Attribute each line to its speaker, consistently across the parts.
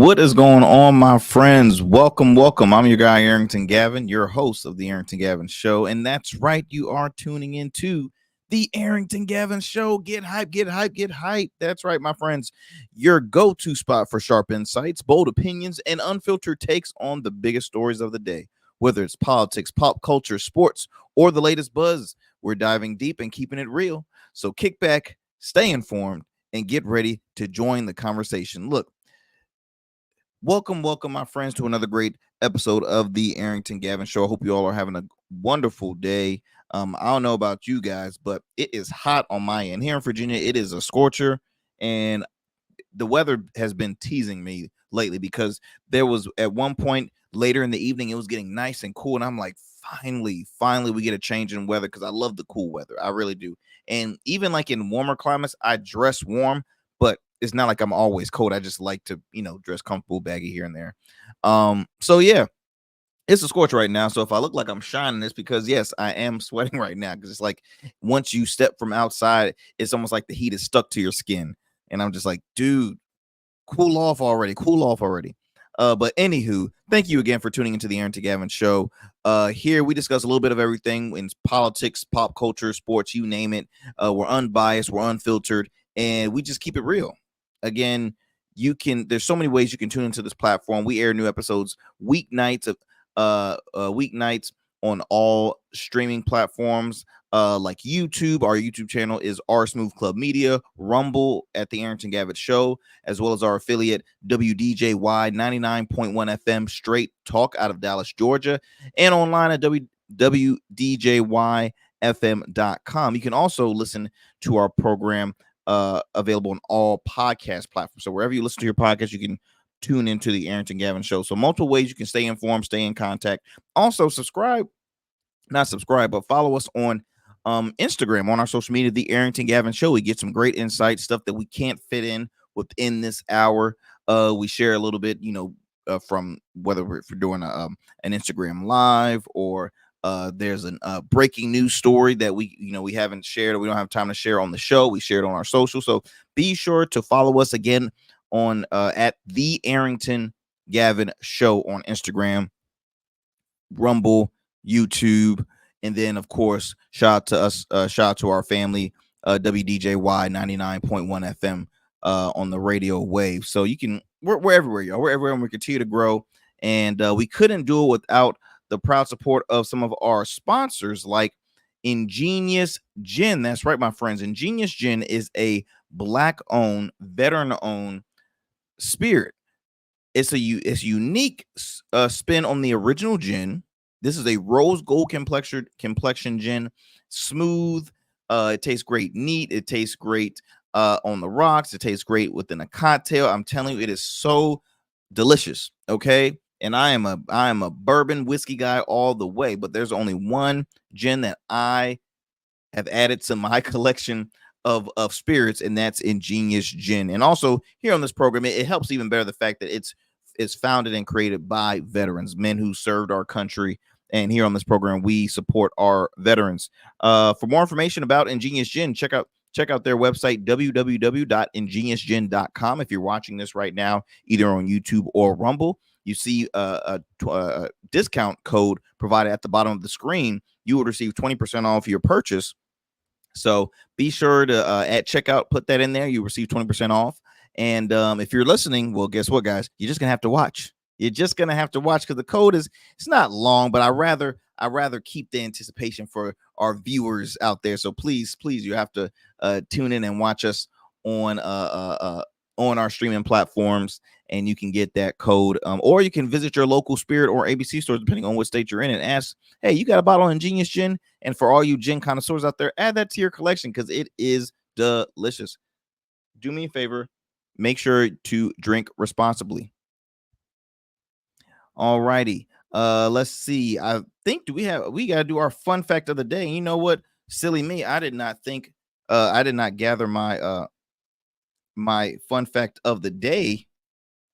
Speaker 1: What is going on, my friends? Welcome. I'm your guy, Arington Gavin, your host of the Arington Gavin Show. And that's right, you are tuning into the Arington Gavin Show. Get hype, get hype, get hype. That's right, my friends. Your go-to spot for sharp insights, bold opinions, and unfiltered takes on the biggest stories of the day. Whether it's politics, pop culture, sports, or the latest buzz, we're diving deep and keeping it real. So kick back, stay informed, and get ready to join the conversation. Look, welcome, my friends, to another great episode of the Arington Gavin Show. I hope you all are having a wonderful day. I don't know about you guys, but it is hot on my end. Here in Virginia, it is a scorcher, and the weather has been teasing me lately because there was at one point later in the evening, it was getting nice and cool, and I'm like, finally, we get a change in weather because I love the cool weather. I really do. And even like in warmer climates, I dress warm, but it's not like I'm always cold. I just like to, dress comfortable, baggy here and there. So yeah, it's a scorch right now. So if I look like I'm shining, it's because yes, I am sweating right now. Because it's like once you step from outside, it's almost like the heat is stuck to your skin. And I'm just like, dude, cool off already. But anywho, thank you again for tuning into the Aaron T. Gavin Show. Here we discuss a little bit of everything in politics, pop culture, sports, you name it. We're unbiased, we're unfiltered, and we just keep it real. Again, there's so many ways you can tune into this platform. We air new episodes weeknights on all streaming platforms like YouTube. Our YouTube channel is R Smooth Club Media, Rumble at the Arington Gavin Show, as well as our affiliate WDJY 99.1 FM Straight Talk out of Dallas, Georgia, and online at WDJYFM.com. You can also listen to our program available on all podcast platforms. So wherever you listen to your podcast, you can tune into the Arington Gavin Show. So multiple ways you can stay informed, stay in contact. Also but follow us on Instagram, on our social media, the Arington Gavin Show. We get some great insight, stuff that we can't fit in within this hour. We share a little bit, from whether we're doing an Instagram live or there's a breaking news story that we haven't shared or we don't have time to share on the show. We share it on our social. So be sure to follow us again on at the Arington Gavin Show on Instagram, Rumble, YouTube, and then of course shout out to our family, WDJY 99.1 FM on the radio wave. So we're everywhere, y'all. We're everywhere, and we continue to grow. And we couldn't do it without the proud support of some of our sponsors, like Ingenious Gin. That's right, my friends. Ingenious Gin is a Black-owned, veteran-owned spirit. It's a unique spin on the original gin. This is a rose gold complexion gin, smooth. It tastes great neat. It tastes great on the rocks. It tastes great within a cocktail. I'm telling you, it is so delicious. Okay, and I am a bourbon whiskey guy all the way, but there's only one gin that I have added to my collection of spirits, and that's Ingenious Gin. And also here on this program, it helps even better the fact that it's founded and created by veterans, men who served our country. And here on this program, we support our veterans. For more information about Ingenious Gin, check out their website, www.ingeniousgin.com. If you're watching this right now, either on YouTube or Rumble, you see a discount code provided at the bottom of the screen. You will receive 20% off your purchase. So be sure to at checkout, put that in there. You receive 20% off. And if you're listening, well, guess what, guys? You're just gonna have to watch. You're just gonna have to watch because the code it's not long, but I rather keep the anticipation for our viewers out there. So please, you have to tune in and watch us on our streaming platforms, and you can get that code. Or you can visit your local Spirit or ABC stores, depending on what state you're in, and ask, hey, you got a bottle of Ingenious Gin? And for all you gin connoisseurs out there, add that to your collection because it is delicious. Do me a favor, make sure to drink responsibly. All righty. Let's see. I think we gotta do our fun fact of the day. You know what? Silly me. I did not gather my my fun fact of the day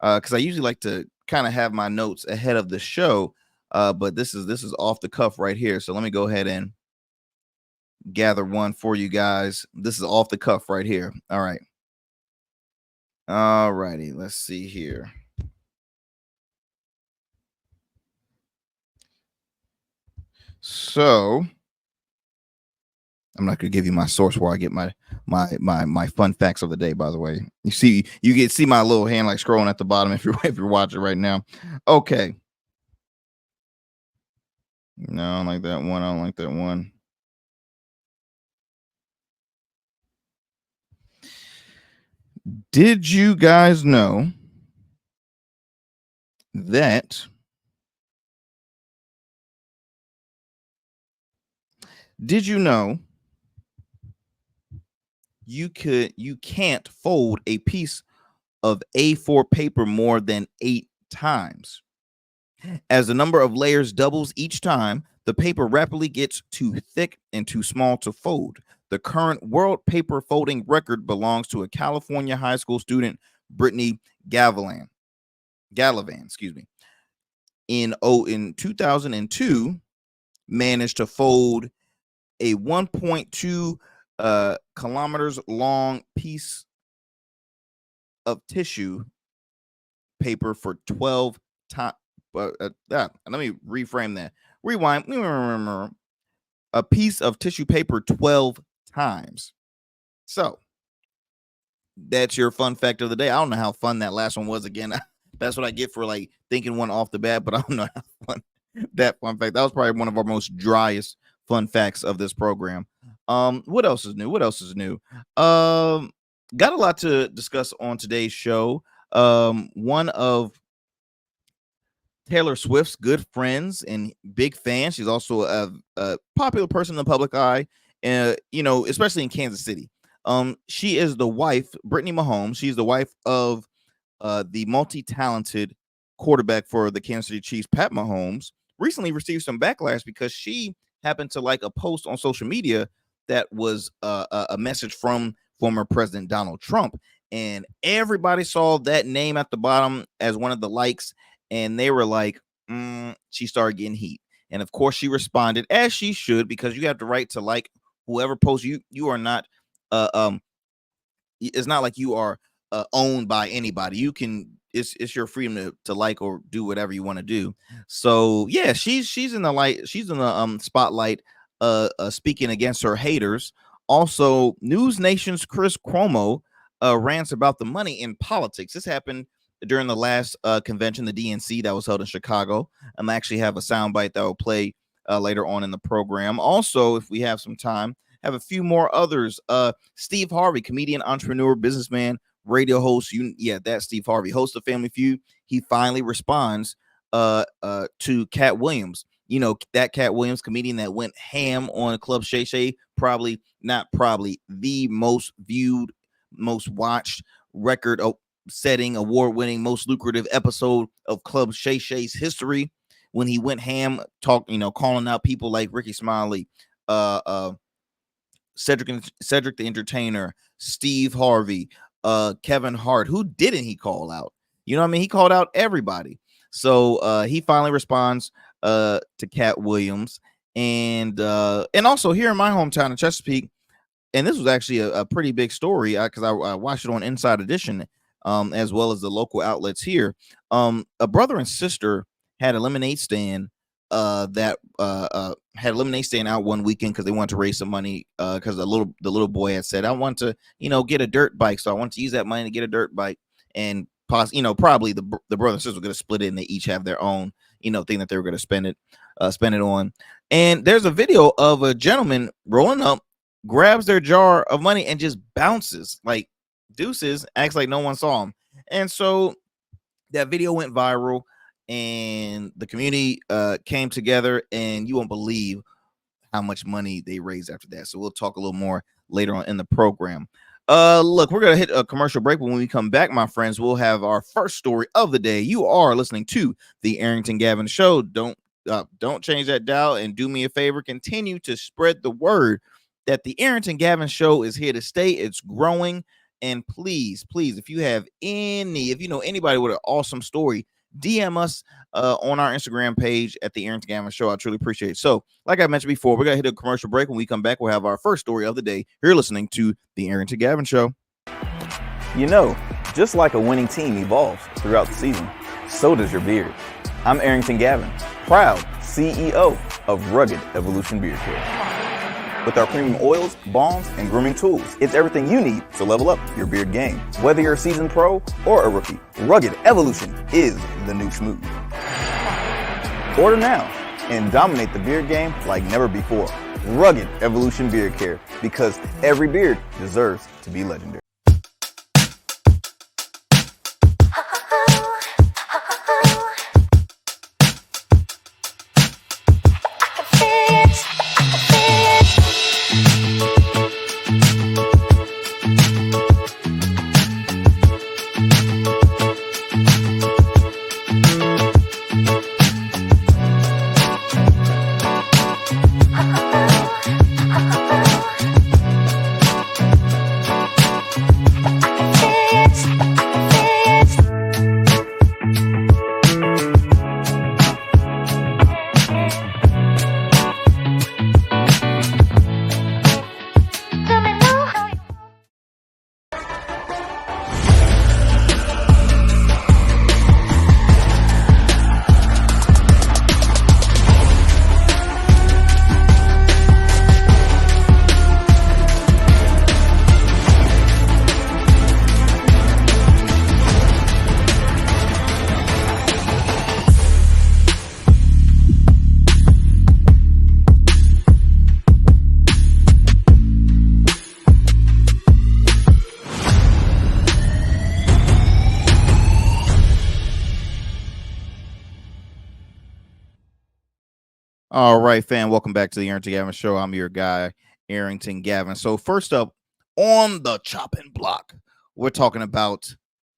Speaker 1: because I usually like to kind of have my notes ahead of the show. But this is off the cuff right here. So let me go ahead and gather one for you guys. This is off the cuff right here. All right. All righty. Let's see here. So I'm not gonna give you my source where I get my fun facts of the day. By the way, you get see my little hand like scrolling at the bottom if you're watching right now. Okay. No, I don't like that one. I don't like that one. Did you guys know that? Did you know you can't fold a piece of A4 paper more than 8 times? As the number of layers doubles each time, the paper rapidly gets too thick and too small to fold. The current world paper folding record belongs to a California high school student, Brittnay Galavan, excuse me. In 2002, managed to fold a 1.2 kilometers long piece of tissue paper for 12 times. Let me reframe that. Rewind. A piece of tissue paper 12 times. So that's your fun fact of the day. I don't know how fun that last one was again. That's what I get for like thinking one off the bat, but I don't know how fun that fun fact. That was probably one of our most driest fun facts of this program. What else is new? Got a lot to discuss on today's show. One of Taylor Swift's good friends and big fan. She's also a popular person in the public eye, especially in Kansas City. She is the wife, Brittnay Mahomes. She's the wife of the multi-talented quarterback for the Kansas City Chiefs, Pat Mahomes. Recently received some backlash because she happened to like a post on social media that was a message from former President Donald Trump, and everybody saw that name at the bottom as one of the likes. And they were like, she started getting heat. And of course, she responded as she should, because you have the right to like whoever posts you. You are not, it's not like you are owned by anybody. You can, it's your freedom to like or do whatever you want to do. So yeah, she's in the light. She's in the spotlight, speaking against her haters. Also, NewNation's Chris Cuomo rants about the money in politics. This happened during the last convention, the DNC, that was held in Chicago. I actually have a soundbite that will play later on in the program. Also, if we have some time, have a few more others. Steve Harvey, comedian, entrepreneur, businessman, radio host. That's Steve Harvey, host of Family Feud. He finally responds to Katt Williams. You know, that Katt Williams, comedian that went ham on Club Shay Shay, the most viewed, most watched, record setting, award-winning, most lucrative episode of Club Shay Shay's history, when he went ham, calling out people like Ricky Smiley, Cedric the Entertainer, Steve Harvey, Kevin Hart. Who didn't he call out? You know what I mean? He called out everybody. So he finally responds to Katt Williams, and also here in my hometown in Chesapeake, and this was actually a pretty big story because I watched it on Inside Edition, as well as the local outlets here. A brother and sister had a lemonade stand that had a lemonade stand out one weekend because they wanted to raise some money, because the little boy had said, I want to get a dirt bike, so I want to use that money to get a dirt bike. And probably the brother and sister were going to split it, and they each have their own thing that they were going to spend it on. And there's a video of a gentleman rolling up, grabs their jar of money, and just bounces like deuces, acts like no one saw him. And so that video went viral, and the community came together, and you won't believe how much money they raised after that. So we'll talk a little more later on in the program. Look, we're gonna hit a commercial break, but when we come back, my friends, we'll have our first story of the day. You are listening to the Arington Gavin Show. Don't change that dial, and do me a favor, continue to spread the word that the Arington Gavin Show is here to stay. It's growing. And please, if you know anybody with an awesome story, DM us on our Instagram page at the Arington Gavin Show. I truly appreciate it. So, like I mentioned before, we're going to hit a commercial break. When we come back, we'll have our first story of the day. You're listening to the Arington Gavin Show.
Speaker 2: Just like a winning team evolves throughout the season, so does your beard. I'm Arington Gavin, proud CEO of rugged Evolution Beard Care. With our premium oils, balms, and grooming tools, it's everything you need to level up your beard game. Whether you're a seasoned pro or a rookie, Rugged Evolution is the new smooth. Order now and dominate the beard game like never before. Rugged Evolution Beard Care, because every beard deserves to be legendary.
Speaker 1: All right, fam. Welcome back to the Arington Gavin Show. I'm your guy, Arington Gavin. So first up on the chopping block, we're talking about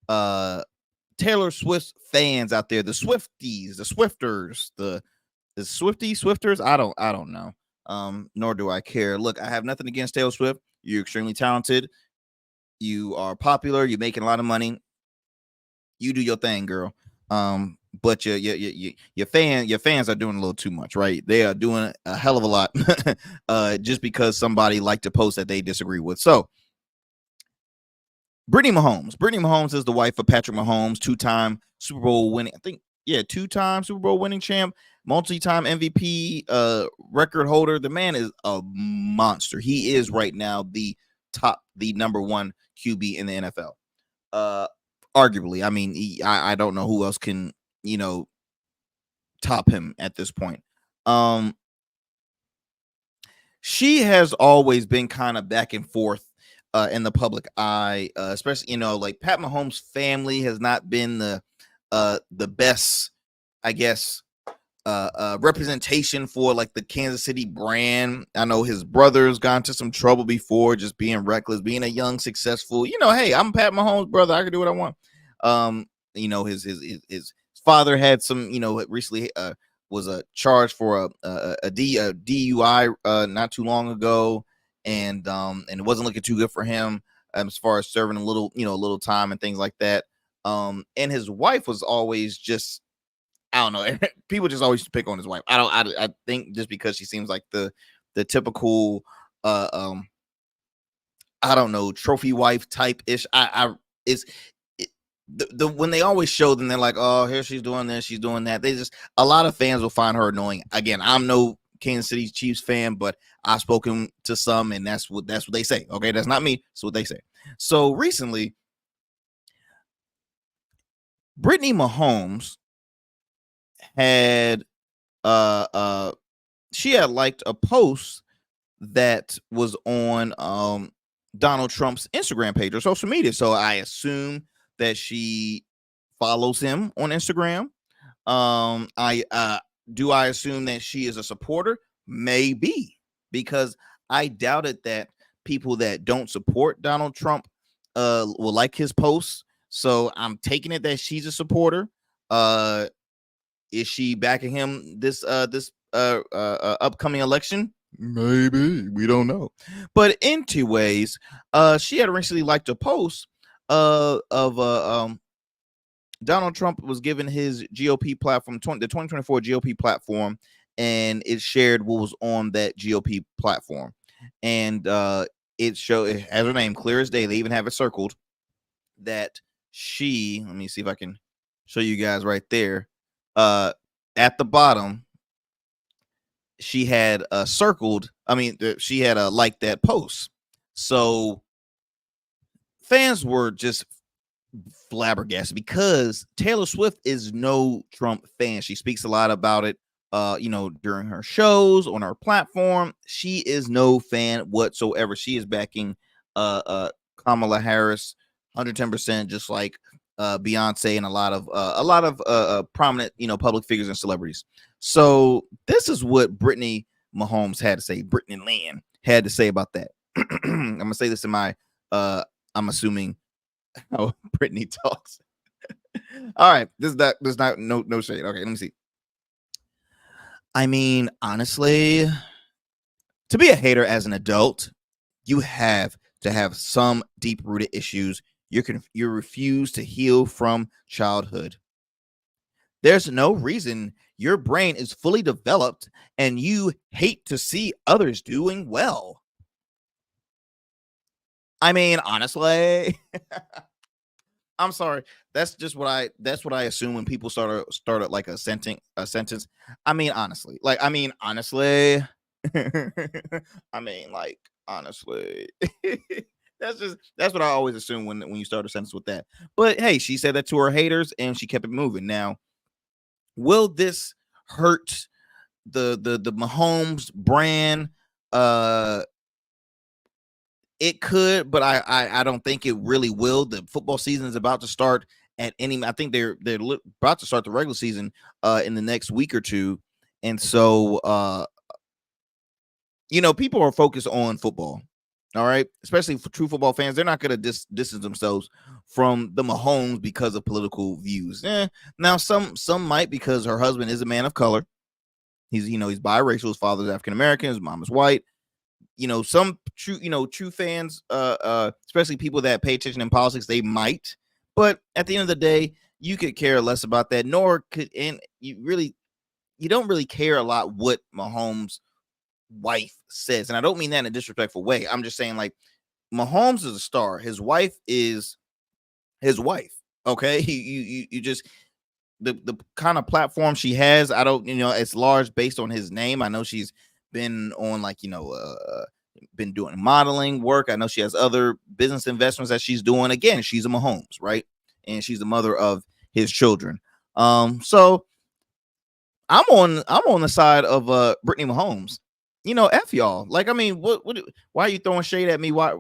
Speaker 1: Taylor Swift fans out there, the Swifties, the Swifters, the Swifters. I don't know. Nor do I care. Look, I have nothing against Taylor Swift. You're extremely talented. You are popular. You're making a lot of money. You do your thing, girl. But your fans are doing a little too much, right? They are doing a hell of a lot just because somebody liked to post that they disagree with. So Brittnay Mahomes is the wife of Patrick Mahomes, two-time Super Bowl winning, two-time Super Bowl winning champ, multi-time MVP record holder. The man is a monster. He is right now the number one QB in the NFL. Arguably, I mean, I don't know who else can, top him at this point. She has always been kind of back and forth in the public eye, especially, like Pat Mahomes' family has not been the best, I guess, representation for like the Kansas City brand. I know his brother's gone to some trouble before, just being reckless, being a young, successful, hey, I'm Pat Mahomes' brother. I can do what I want. His father had some, recently was a charge for a DUI not too long ago, and it wasn't looking too good for him as far as serving a little time and things like that. And his wife was always just, I don't know. People just always pick on his wife. I think just because she seems like the typical I don't know, trophy wife type ish. When they always show them, they're like, oh, here she's doing this, she's doing that. A lot of fans will find her annoying. Again, I'm no Kansas City Chiefs fan, but I've spoken to some, and that's what they say. Okay, that's not me. That's what they say. So recently, Brittnay Mahomes had she had liked a post that was on Donald Trump's Instagram page or social media. So I assume that she follows him on Instagram. I assume that she is a supporter? Maybe, because I doubted that people that don't support Donald Trump will like his posts. So I'm taking it that she's a supporter. Is she backing him this upcoming election? Maybe, we don't know. But anyways, she had recently liked a post of Donald Trump was given his GOP platform, the 2024 GOP platform, and it shared what was on that GOP platform, and it has her name clear as day. They even have it circled that she. Let me see if I can show you guys right there. At the bottom, she had circled. I mean, she had liked that post. So fans were just flabbergasted because Taylor Swift is no Trump fan. She speaks a lot about it, during her shows on her platform. She is no fan whatsoever. She is backing Kamala Harris 110%, just like Beyonce and a lot of prominent public figures and celebrities. So this is what Brittnay Mahomes had to say. Brittnay Land had to say about that. I'm gonna say this in my I'm assuming how Brittnay talks. All right, there's not no shade. Okay, let me see. I mean, honestly, to be a hater as an adult, you have to have some deep rooted issues. You refuse to heal from childhood. There's no reason your brain is fully developed and you hate to see others doing well. I mean, honestly, I'm sorry. That's what I assume when people started like a sentence. I mean honestly. I mean like honestly. That's what I always assume when you start a sentence with that. But hey, she said that to her haters and she kept it moving. Now, will this hurt the Mahomes brand? It could, but I don't think it really will. The football season is about to start at any. I think they're about to start the regular season in the next week or two, and so people are focused on football. All right, especially for true football fans, they're not going to distance themselves from the Mahomes because of political views. Now some might because her husband is a man of color. He's biracial. His father's African American. His mom is white. Some true fans, especially people that pay attention in politics, they might, but at the end of the day, you could care less about that, nor could, and you don't really care a lot what Mahomes' wife says. And I don't mean that in a disrespectful way. I'm just saying, like, Mahomes is a star. His wife is his wife. Okay. You just, the kind of platform she has, I don't, it's large based on his name. I know she's been on been doing modeling work. I know she has other business investments that she's doing. Again, she's a Mahomes, right? And she's the mother of his children. So I'm on the side of Brittnay Mahomes. F y'all. Like, I mean, why are you throwing shade at me? Why,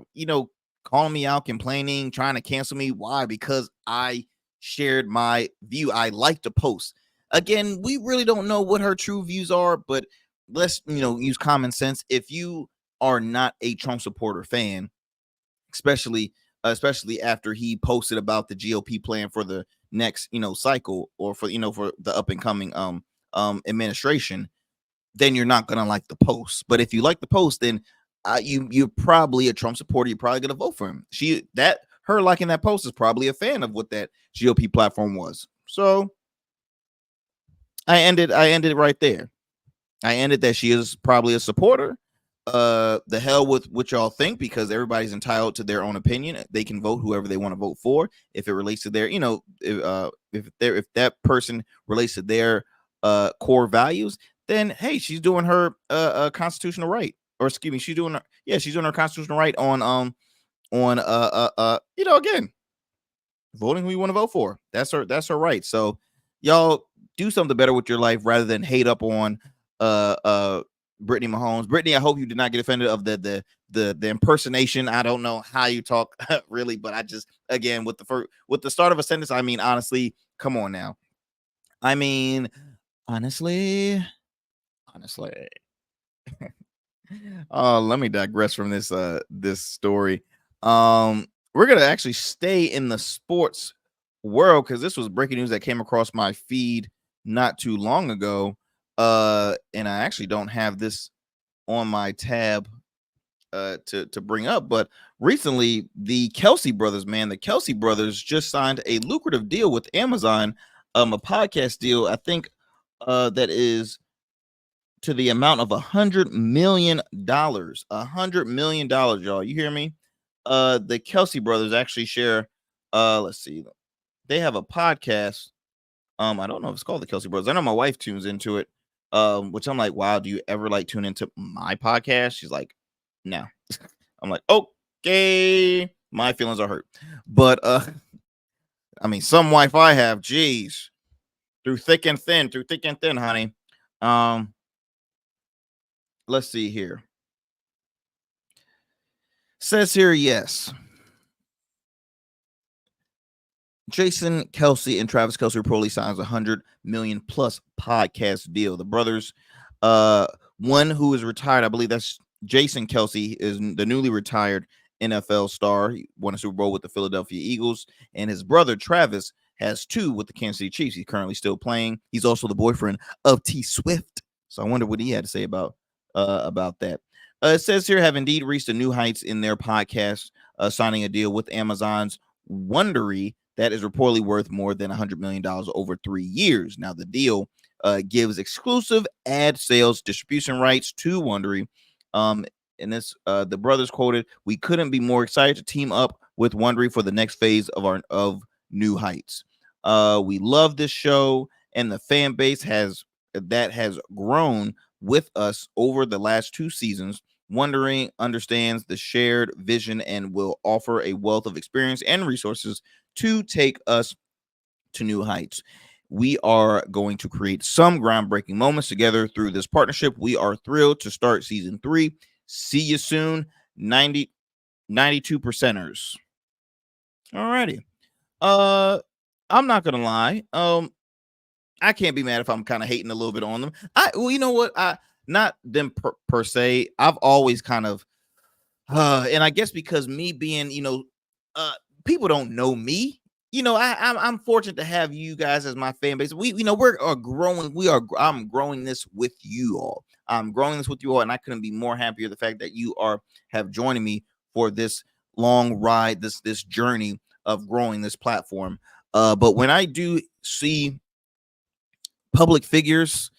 Speaker 1: calling me out, complaining, trying to cancel me? Why? Because I shared my view. I liked the post. Again, we really don't know what her true views are, but let's use common sense. If you are not a Trump supporter fan, especially after he posted about the GOP plan for the next cycle, or for for the up and coming administration, then you're not gonna like the post. But if you like the post, then you're probably a Trump supporter. You're probably gonna vote for him. Her liking that post is probably a fan of what that GOP platform was. So I ended right there. I ended that she is probably a supporter. The hell with what y'all think, because everybody's entitled to their own opinion. They can vote whoever they want to vote for if it relates to their, if that person relates to their core values. Then hey, she's doing her constitutional right, or excuse me, she's doing her constitutional right on again, voting who you want to vote for. That's her right. So y'all do something better with your life rather than hate up on Brittnay Mahomes. Brittnay, I hope you did not get offended of the impersonation. I don't know how you talk really, but I just, again, with the start of a sentence, I mean, honestly, come on now. I mean, honestly. Let me digress from this story. We're gonna actually stay in the sports world because this was breaking news that came across my feed not too long ago. And I actually don't have this on my tab to bring up, but recently the Kelsey brothers just signed a lucrative deal with Amazon, a podcast deal. I think that is to the amount of $100 million. $100 million, y'all. You hear me? The Kelsey brothers actually share. Let's see, they have a podcast. I don't know if it's called the Kelsey brothers. I know my wife tunes into it. Which I'm like, wow, do you ever like tune into my podcast? She's like, no. I'm like, okay, my feelings are hurt. But I mean, some wife I have, geez, through thick and thin, honey. Um, let's see here. Says here, yes. Jason Kelsey and Travis Kelsey reportedly signs $100 million plus podcast deal. The brothers, one who is retired, I believe that's Jason Kelsey, is the newly retired NFL star. He won a Super Bowl with the Philadelphia Eagles, and his brother Travis has 2 with the Kansas City Chiefs. He's currently still playing. He's also the boyfriend of T Swift. So I wonder what he had to say about that. It says here, have indeed reached a new heights in their podcast, signing a deal with Amazon's Wondery that is reportedly worth more than $100 million over 3 years. Now, the deal gives exclusive ad sales distribution rights to Wondery. And this, the brothers quoted, "We couldn't be more excited to team up with Wondery for the next phase of New Heights. We love this show, and the fan base has grown with us over the last 2 seasons. Wondering understands the shared vision and will offer a wealth of experience and resources to take us to new heights. We are going to create some groundbreaking moments together through this partnership. We are thrilled to start season 3. See you soon, 92 percenters." Alrighty. I'm not gonna lie. I can't be mad if I'm kind of hating a little bit on them. Well, you know what? Not them per se. I've always kind of, and I guess because me being, people don't know me. I'm fortunate to have you guys as my fan base. We're growing. I'm growing this with you all. I'm growing this with you all, and I couldn't be more happier the fact that you have joining me for this long ride, this journey of growing this platform. But when I do see public figures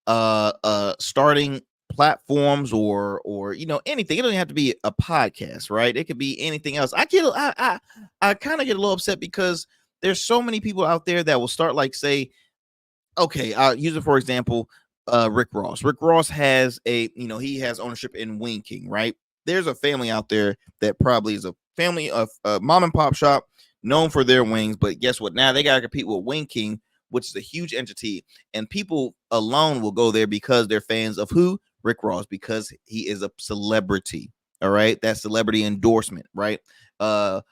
Speaker 1: starting platforms or anything, it doesn't have to be a podcast, right? It could be anything else. I kind of get a little upset because there's so many people out there that will start, like, say, okay, I'll use it for example, Rick Ross has he has ownership in Wing King, right? There's a family out there that probably is a family of mom and pop shop known for their wings, but guess what, now they got to compete with Wing King, which is a huge entity, and people alone will go there because they're fans of who? Rick Ross, because he is a celebrity. All right, that celebrity endorsement, right? I've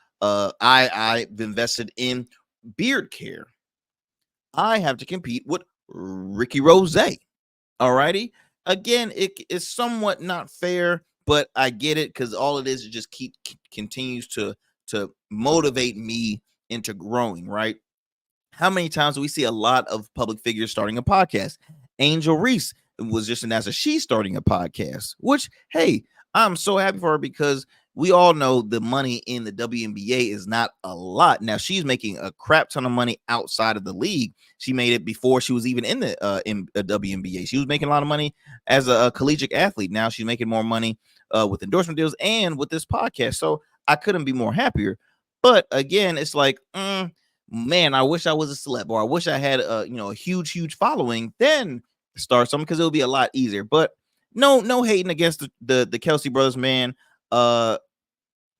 Speaker 1: invested in beard care. I have to compete with Ricky Rose. All righty. Again, it is somewhat not fair, but I get it because all it is just continues to motivate me into growing, right? How many times do we see a lot of public figures starting a podcast? Angel Reese was just announced that she's starting a podcast, which, hey, I'm so happy for her because we all know the money in the WNBA is not a lot. Now, she's making a crap ton of money outside of the league. She made it before she was even in the WNBA. She was making a lot of money as a collegiate athlete. Now she's making more money with endorsement deals and with this podcast. So I couldn't be more happier. But again, it's like, man, I wish I was a celeb, or I wish I had a huge following, then start something because it'll be a lot easier. But no hating against the Kelsey brothers, man.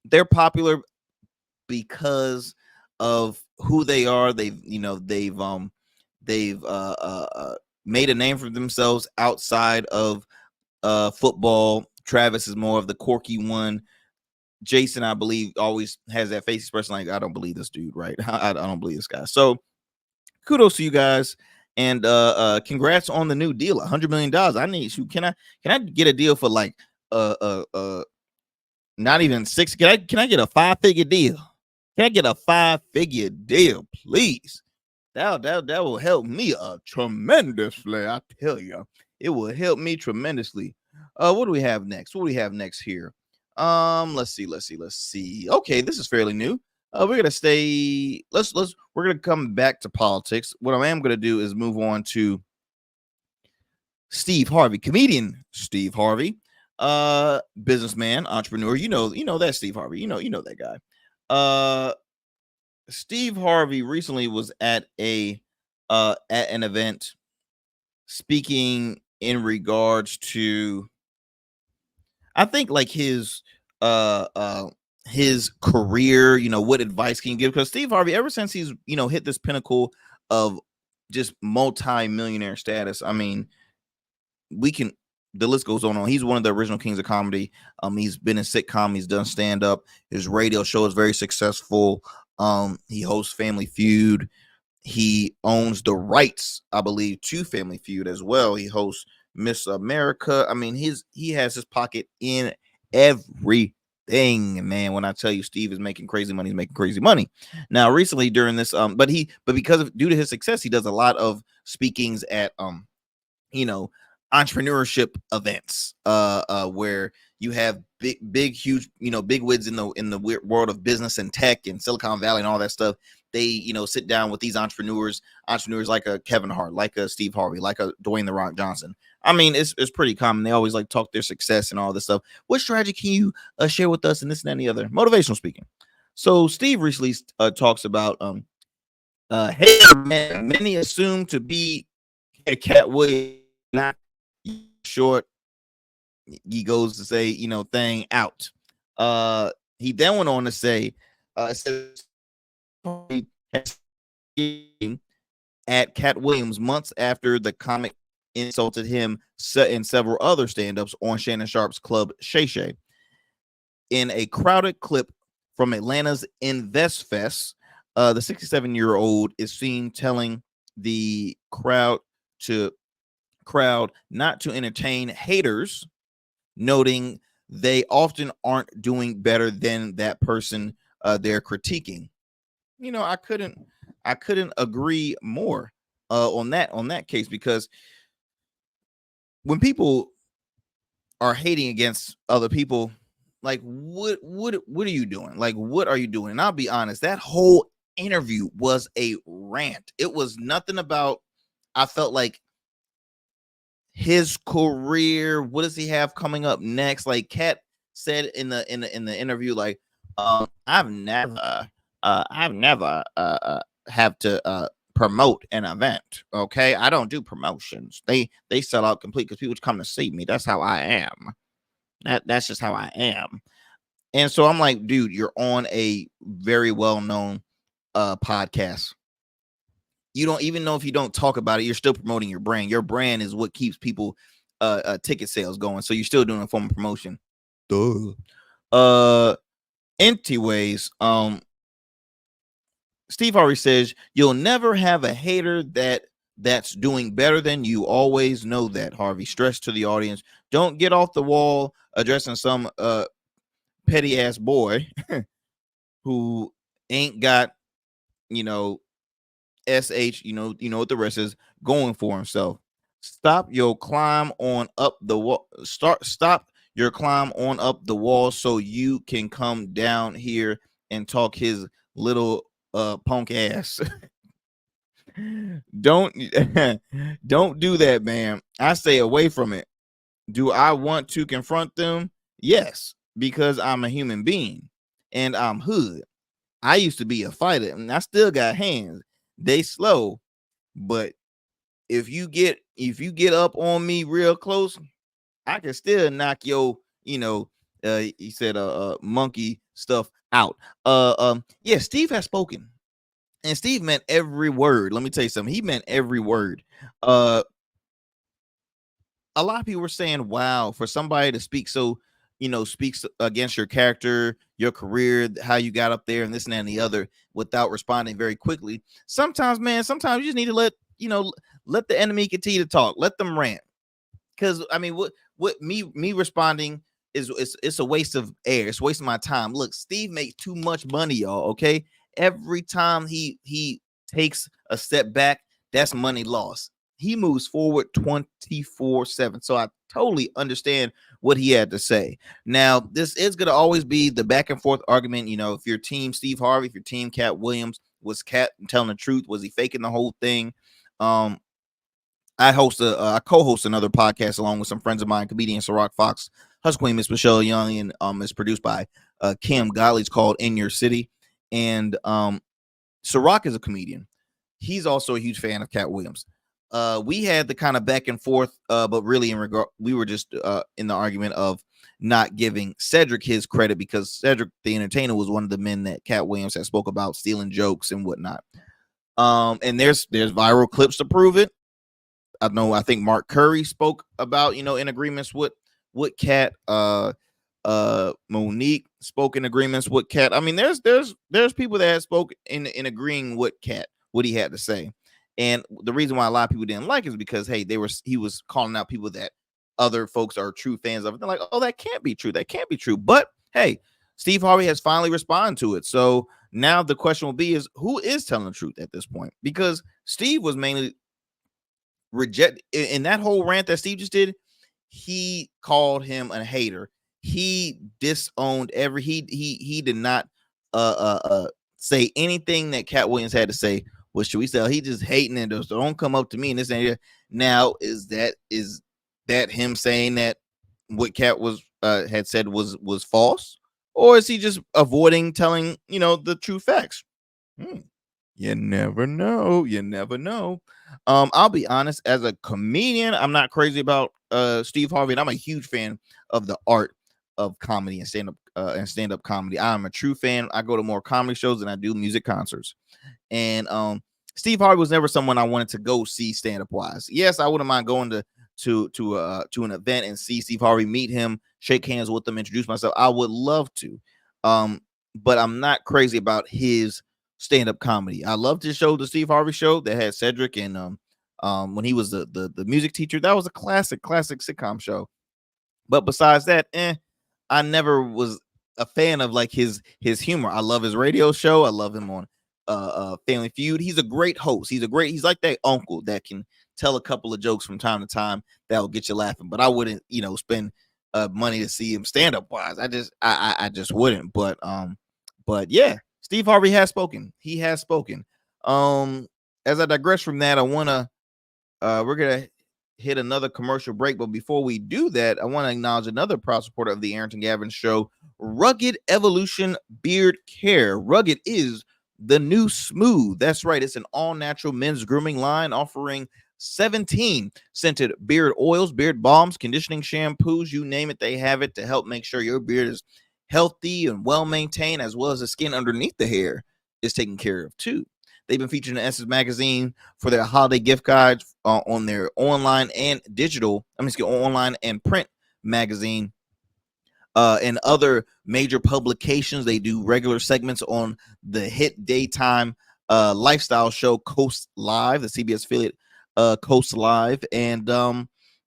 Speaker 1: They're popular because of who they are. They've made a name for themselves outside of football. Travis is more of the quirky one. Jason, I believe, always has that face expression like, I don't believe this dude, right? I don't believe this guy. So kudos to you guys, and congrats on the new deal, $100 million. I need you. Can I get a deal for like not even 6? Can I get a 5-figure deal? Can I get a 5-figure deal, please? That will help me tremendously. I tell you, it will help me tremendously. What do we have next? What do we have next here? Let's see. Okay, this is fairly new. We're gonna stay. We're gonna come back to politics. What I am gonna do is move on to Steve Harvey, comedian Steve Harvey, businessman, entrepreneur. You know that Steve Harvey. You know that guy. Steve Harvey recently was at an event speaking in regards to, I think, like uh uh his career, what advice can you give? Because Steve Harvey, ever since he's hit this pinnacle of just multi-millionaire status, I mean, we can the list goes on. He's one of the original kings of comedy. He's been in sitcom, he's done stand-up, his radio show is very successful. He hosts Family Feud. He owns the rights, I believe, to Family Feud as well. He hosts Miss America. I mean, he has his pocket in everything, man. When I tell you Steve is making crazy money, he's making crazy money. Now, recently during this, but because of due to his success, he does a lot of speakings at you know, entrepreneurship events, where you have big, huge, big wigs in the world of business and tech and Silicon Valley and all that stuff. They, sit down with these entrepreneurs like a Kevin Hart, like a Steve Harvey, like a Dwayne the Rock Johnson. I mean, it's pretty common. They always like talk their success and all this stuff. What strategy can you share with us, and this and that and the other? Motivational speaking. So Steve recently talks about hey, man, many assume to be a Katt Williams, not short. He goes to say, thing out. He then went on to say, says at Katt Williams months after the comic insulted him and several other stand-ups on Shannon Sharp's Club Shay Shay. In a crowded clip from Atlanta's Invest Fest, the 67-year-old is seen telling the crowd not to entertain haters, noting they often aren't doing better than that person they're critiquing. I couldn't agree more on that case, because when people are hating against other people, like what are you doing? Like, what are you doing? And I'll be honest, that whole interview was a rant. It was nothing about, I felt like, his career. What does he have coming up next? Like Katt said in the interview, like, I've never have to promote an event. Okay, I don't do promotions. They sell out complete because people come to see me. That's how I am. That's just how I am. And so I'm like, dude, you're on a very well known podcast. You don't even know, if you don't talk about it, you're still promoting your brand. Your brand is what keeps people ticket sales going. So you're still doing a form of promotion. Duh. Anyways, Steve Harvey says you'll never have a hater that's doing better than you. Always know that, Harvey stressed to the audience. Don't get off the wall addressing some petty ass boy who ain't got, sh, what the rest is, going for himself. Stop your climb on up the wall. Stop your climb on up the wall so you can come down here and talk his little punk ass. don't don't do that, man. I stay away from it. Do I want to confront them? Yes, because I'm a human being and I'm hood. I used to be a fighter and I still got hands. They slow, but if you get up on me real close, I can still knock your, he said monkey stuff out. Yeah, Steve has spoken. And Steve meant every word. Let me tell you something. He meant every word. A lot of people were saying, wow, for somebody to speak so, speaks against your character, your career, how you got up there and this and that and the other without responding very quickly. Sometimes, man, you just need to let the enemy continue to talk. Let them rant. Because I mean, what me responding is, it's a waste of air. It's wasting my time. Look, Steve makes too much money, y'all. Okay, every time he takes a step back, that's money lost. He moves forward 24/7. So I totally understand what he had to say. Now, this is going to always be the back and forth argument. If you're team Steve Harvey, if you're team Katt Williams, was Katt telling the truth? Was he faking the whole thing? I co-host another podcast along with some friends of mine, comedian Ciroc Fox, Hush Queen Miss Michelle Young, and it's produced by Kim Godley. It's called In Your City. And Ciroc is a comedian. He's also a huge fan of Katt Williams. we had the kind of back and forth, but really we were just in the argument of not giving Cedric his credit, because Cedric the Entertainer was one of the men that Katt Williams had spoke about stealing jokes and whatnot. And there's viral clips to prove it. I think Mark Curry spoke about, in agreements with Katt. Monique spoke in agreements with Katt. I mean, there's people that spoke in agreeing with Katt, what he had to say. And the reason why a lot of people didn't like it is because, hey, he was calling out people that other folks are true fans of. They're like, oh, that can't be true. That can't be true. But hey, Steve Harvey has finally responded to it. So now the question will be is who is telling the truth at this point? Because Steve was mainly reject in that whole rant that Steve just did. He called him a hater. He disowned he did not say anything that Katt Williams had to say. What should we say? He just hating and just don't come up to me and this and that. Now is that him saying that what Katt was had said was false, or is he just avoiding telling the true facts? You never know. You never know. I'll be honest, as a comedian, I'm not crazy about Steve Harvey, and I'm a huge fan of the art of comedy and stand-up comedy. I'm a true fan. I go to more comedy shows than I do music concerts. And Steve Harvey was never someone I wanted to go see stand-up wise. Yes, I wouldn't mind going to an event and see Steve Harvey, meet him, shake hands with him, introduce myself. I would love to. But I'm not crazy about his stand-up comedy. I loved his show, the Steve Harvey Show, that had Cedric and when he was the music teacher. That was a classic sitcom show. But besides that, I never was a fan of like his humor. I love his radio show. I love him on Family Feud. He's a great host. He's like that uncle that can tell a couple of jokes from time to time that'll get you laughing. But I wouldn't, spend money to see him stand-up wise. I just wouldn't. But yeah, Steve Harvey has spoken. He has spoken. As I digress from that, we're gonna hit another commercial break. But before we do that, I want to acknowledge another proud supporter of the Arington Gavin Show, Rugged Evolution Beard Care. Rugged is the new smooth. That's right. It's an all-natural men's grooming line offering 17 scented beard oils, beard balms, conditioning shampoos, you name it, they have it to help make sure your beard is healthy and well maintained, as well as the skin underneath the hair is taken care of too. They've been featured in Essence Magazine for their holiday gift guides on their online and online and print magazine. And other major publications. They do regular segments on the hit daytime lifestyle show Coast Live, the CBS affiliate Coast Live. And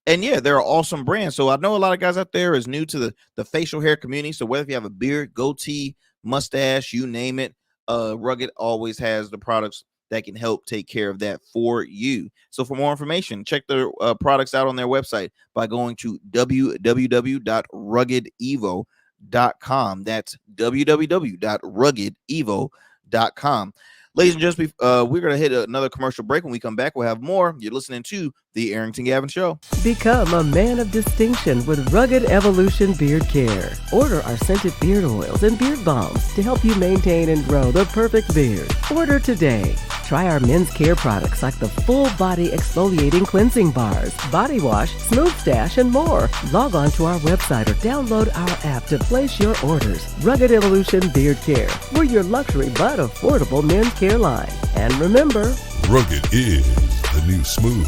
Speaker 1: yeah, they're an awesome brand. So I know a lot of guys out there is new to the facial hair community. So whether if you have a beard, goatee, mustache, you name it, Rugged always has the products that can help take care of that for you. So for more information, check their products out on their website by going to www.ruggedevo.com. That's www.ruggedevo.com. Ladies and gentlemen, we're going to hit another commercial break. When we come back, we'll have more. You're listening to The Arington Gavin Show.
Speaker 3: Become a man of distinction with Rugged Evolution Beard Care. Order our scented beard oils and beard balms to help you maintain and grow the perfect beard. Order today. Try our men's care products like the full body exfoliating cleansing bars, body wash, smooth stash, and more. Log on to our website or download our app to place your orders. Rugged Evolution Beard Care. We're your luxury but affordable men's care line. And remember,
Speaker 4: Rugged is the new smooth.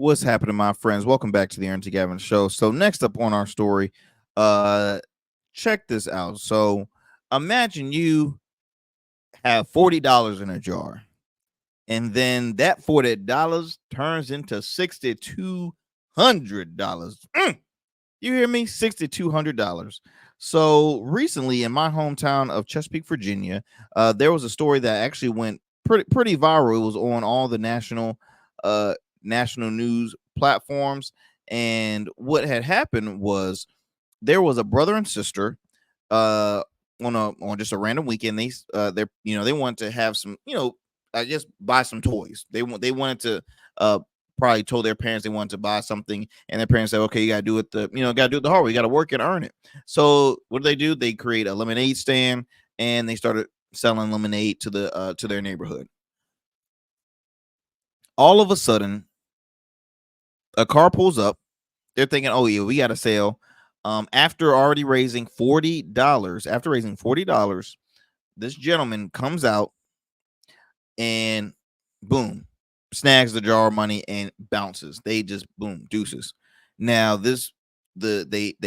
Speaker 1: What's happening, my friends? Welcome back to the Arington Gavin Show. So next up on our story, check this out. So imagine you have $40 in a jar And then that $40 turns into $6,200. You hear me? $6,200. So recently in my hometown of Chesapeake, Virginia, there was a story that actually went pretty viral. It was on all the national news platforms. And what had happened was there was a brother and sister uh on just a random weekend. They wanted to have some, I guess buy some toys. They wanted to probably told their parents they wanted to buy something, and their parents said, okay, you gotta do it the hard way. You gotta work and earn it. So what do? They create a lemonade stand, and they started selling lemonade to their neighborhood. All of a sudden, a car pulls up. They're thinking, oh yeah, we gotta sell. After raising $40, this gentleman comes out and boom, snags the jar of money and bounces. They just boom, deuces. Now they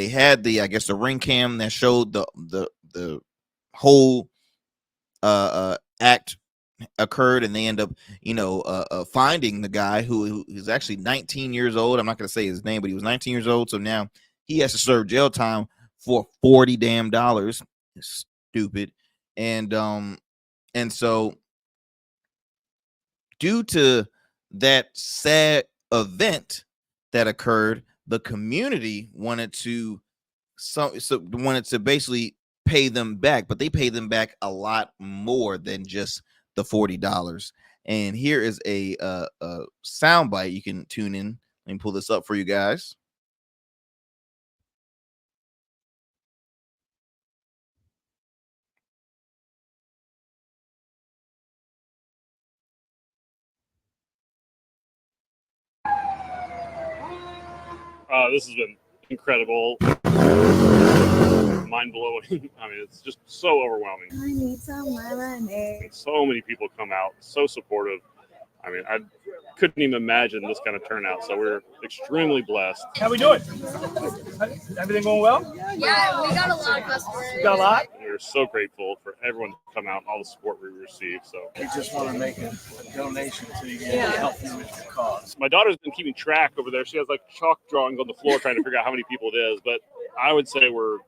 Speaker 1: had the, I guess, the ring cam that showed the whole act occurred, and they end up finding the guy who is actually 19 years old. I'm not going to say his name, but he was 19 years old, so now he has to serve jail time for $40 damn dollars. Stupid. And so due to that sad event that occurred, the community wanted to basically pay them back, but they paid them back a lot more than just the $40. And here is a soundbite you can tune in. Let me pull this up for you guys.
Speaker 5: This has been incredible, mind-blowing. I mean, it's just so overwhelming.
Speaker 6: I need some lemonade.
Speaker 5: So many people come out, so supportive. I mean, I couldn't even imagine this kind of turnout, so we're extremely blessed.
Speaker 7: How we doing? Everything going well?
Speaker 6: Yeah, we got a lot of customers.
Speaker 7: You got a lot?
Speaker 5: We're so grateful for everyone to come out and all the support we receive. So
Speaker 7: We just want to make a donation to you to help you with your cause.
Speaker 5: my daughter's been keeping track over there. She has like chalk drawings on the floor trying to figure out how many people it is, but I would say we're,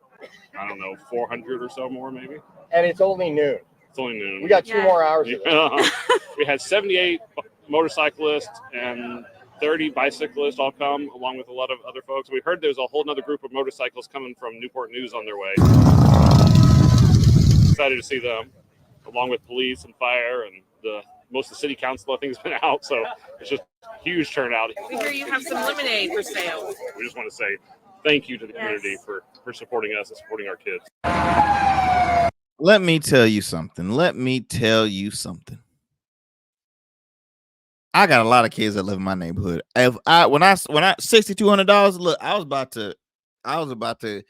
Speaker 5: I don't know, 400 or so more maybe.
Speaker 8: And it's only noon.
Speaker 5: It's only noon.
Speaker 8: We got 2 more hours of
Speaker 5: Yeah. We had 78 motorcyclists and 30 bicyclists all come, along with a lot of other folks. We heard there's a whole other group of motorcyclists coming from Newport News on their way. Excited to see them, along with police and fire, and most of the city council, I think, has been out. So it's just a huge turnout.
Speaker 9: We hear you have some lemonade for sale.
Speaker 5: We just want to say thank you to the community for supporting us and supporting our kids.
Speaker 1: Let me tell you something. I got a lot of kids that live in my neighborhood. When I $6,200, look, I was about to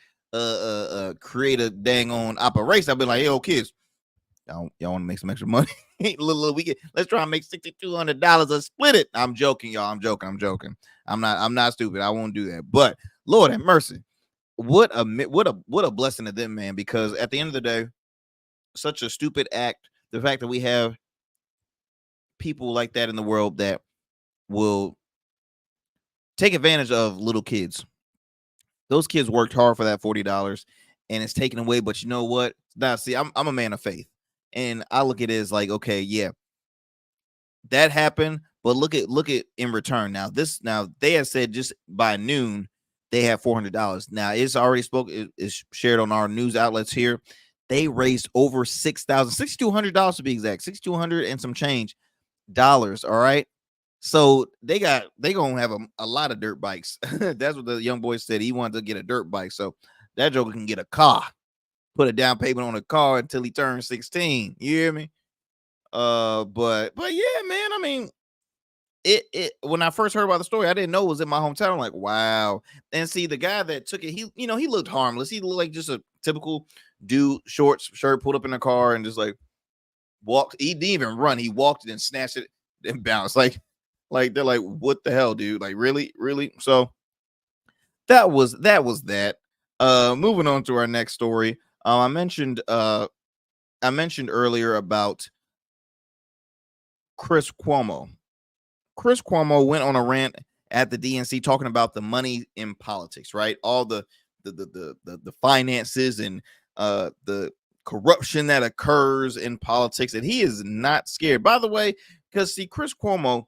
Speaker 1: create a dang on operation. I'll be like, hey, yo, kids, y'all want to make some extra money? Let's try and make $6,200 and split it. I'm joking, y'all. I'm joking. I'm not stupid. I won't do that. But Lord have mercy. What a blessing to them, man, because at the end of the day, such a stupid act. The fact that we have people like that in the world that will take advantage of little kids. Those kids worked hard for that $40 and it's taken away. But you know what? Now, see, I'm a man of faith, and I look at it as like, okay, yeah, that happened, but look at in return. Now they have said just by noon they have $400. Now it's already it's shared on our news outlets here. They raised over $6,200 to be exact, $6,200 and some change dollars. All right, so they gonna have a lot of dirt bikes. That's what the young boy said. He wanted to get a dirt bike, so that joker can get a car, put a down payment on a car until he turns 16. You hear me? But yeah, man. I mean, it when I first heard about the story, I didn't know it was in my hometown. I'm like, wow. And see, the guy that took it, he looked harmless. He looked like just a typical dude, shorts, shirt, pulled up in the car and just like walked. He didn't even run. He walked it and snatched it and bounced. Like they're like, what the hell, dude? Like, really? So that was that. Moving on to our next story. I mentioned earlier about Chris Cuomo. Chris Cuomo went on a rant at the DNC talking about the money in politics, right? All the finances and the corruption that occurs in politics, and he is not scared. By the way, because see, Chris Cuomo,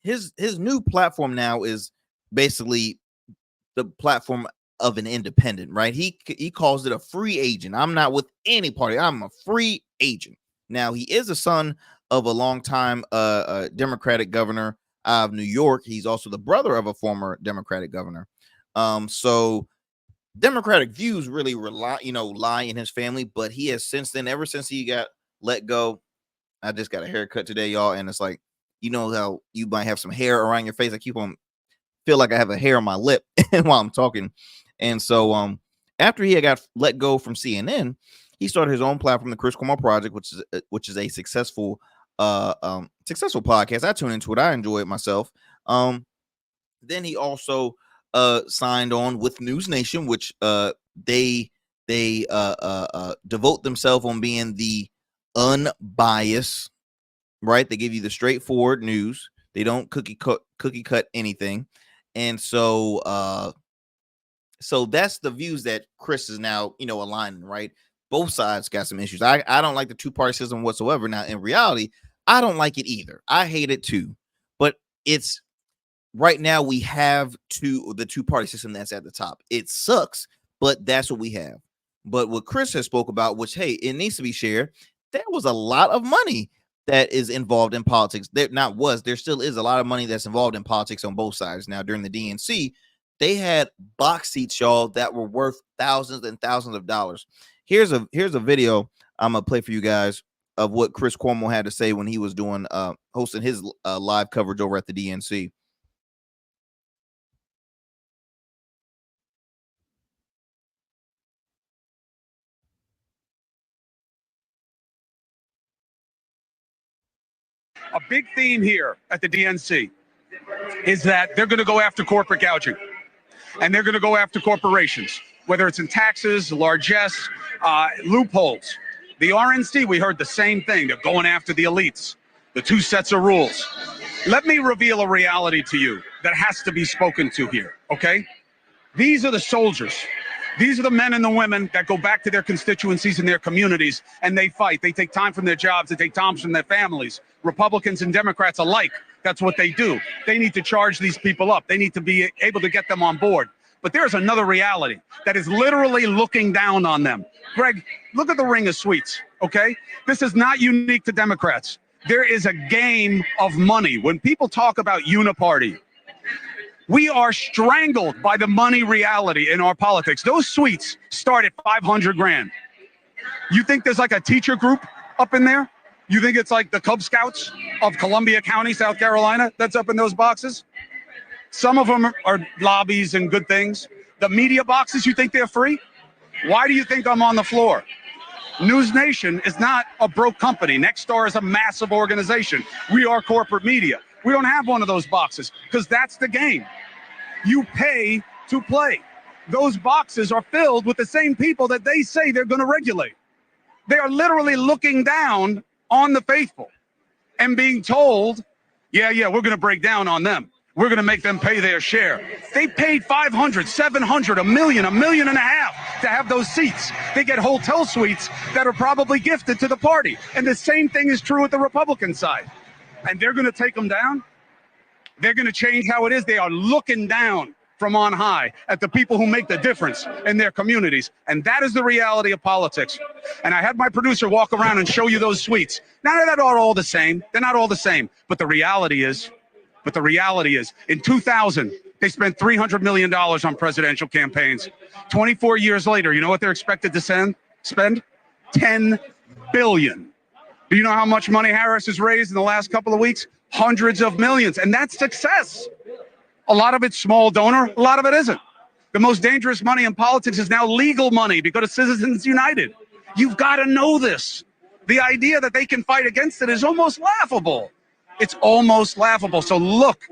Speaker 1: his new platform now is basically the platform of an independent, right? He calls it a free agent. I'm not with any party. I'm a free agent. Now, he is a son of a longtime Democratic governor of New York. He's also the brother of a former Democratic governor. So Democratic views really lie in his family, but he has since then, ever since he got let go. I just got a haircut today, y'all, and it's like, you know how you might have some hair around your face. I keep on feel like I have a hair on my lip while I'm talking. And so after he got let go from CNN, he started his own platform, the Chris Cuomo Project, which is a successful podcast. I tune into it. I enjoy it myself. Then he also signed on with NewsNation, which they devote themselves on being the unbiased, right? They give you the straightforward news. They don't cookie cut anything. And so that's the views that Chris is now, aligning, right? Both sides got some issues. I don't like the two-party system whatsoever. Now, in reality, I don't like it either. I hate it too. But it's right now we have the two-party system that's at the top. It sucks, but that's what we have. But what Chris has spoke about, which, hey, it needs to be shared, there was a lot of money that is involved in politics. There still is a lot of money that's involved in politics on both sides. Now, during the DNC, they had box seats, y'all, that were worth thousands and thousands of dollars. Here's a video I'm gonna play for you guys of what Chris Cuomo had to say when he was doing hosting his live coverage over at the DNC.
Speaker 10: A big theme here at the DNC is that they're going to go after corporate gouging, and they're going to go after corporations, whether it's in taxes, largesse, loopholes. The RNC, we heard the same thing. They're going after the elites, the two sets of rules. Let me reveal a reality to you that has to be spoken to here, okay? These are the soldiers. These are the men and the women that go back to their constituencies and their communities, and they fight. They take time from their jobs. They take time from their families. Republicans and Democrats alike, that's what they do. They need to charge these people up. They need to be able to get them on board. But there's another reality that is literally looking down on them. Greg, look at the ring of sweets, okay? This is not unique to Democrats. There is a game of money. When people talk about uniparty, we are strangled by the money reality in our politics. Those suites start at 500 grand. You think there's like a teacher group up in there? You think it's like the Cub Scouts of Columbia County, South Carolina, that's up in those boxes? Some of them are lobbies and good things. The media boxes, you think they're free? Why do you think I'm on the floor? NewsNation is not a broke company. Nexstar is a massive organization. We are corporate media. We don't have one of those boxes because that's the game. You pay to play. Those boxes are filled with the same people that they say they're going to regulate. They are literally looking down on the faithful and being told, yeah, we're going to break down on them. We're going to make them pay their share. They paid $500, $700, $1 million, $1.5 million to have those seats. They get hotel suites that are probably gifted to the party. And the same thing is true with the Republican side. And they're going to take them down. They're going to change how it is. They are looking down from on high at the people who make the difference in their communities. And that is the reality of politics. And I had my producer walk around and show you those suites. Now, they're not all the same. They're not all the same. But the reality is, in 2000, they spent $300 million on presidential campaigns. 24 years later, you know what they're expected to spend? $10 billion. Do you know how much money Harris has raised in the last couple of weeks? Hundreds of millions. And that's success. A lot of it's small donor. A lot of it isn't. The most dangerous money in politics is now legal money because of Citizens United. You've got to know this. The idea that they can fight against it is almost laughable. It's almost laughable. So look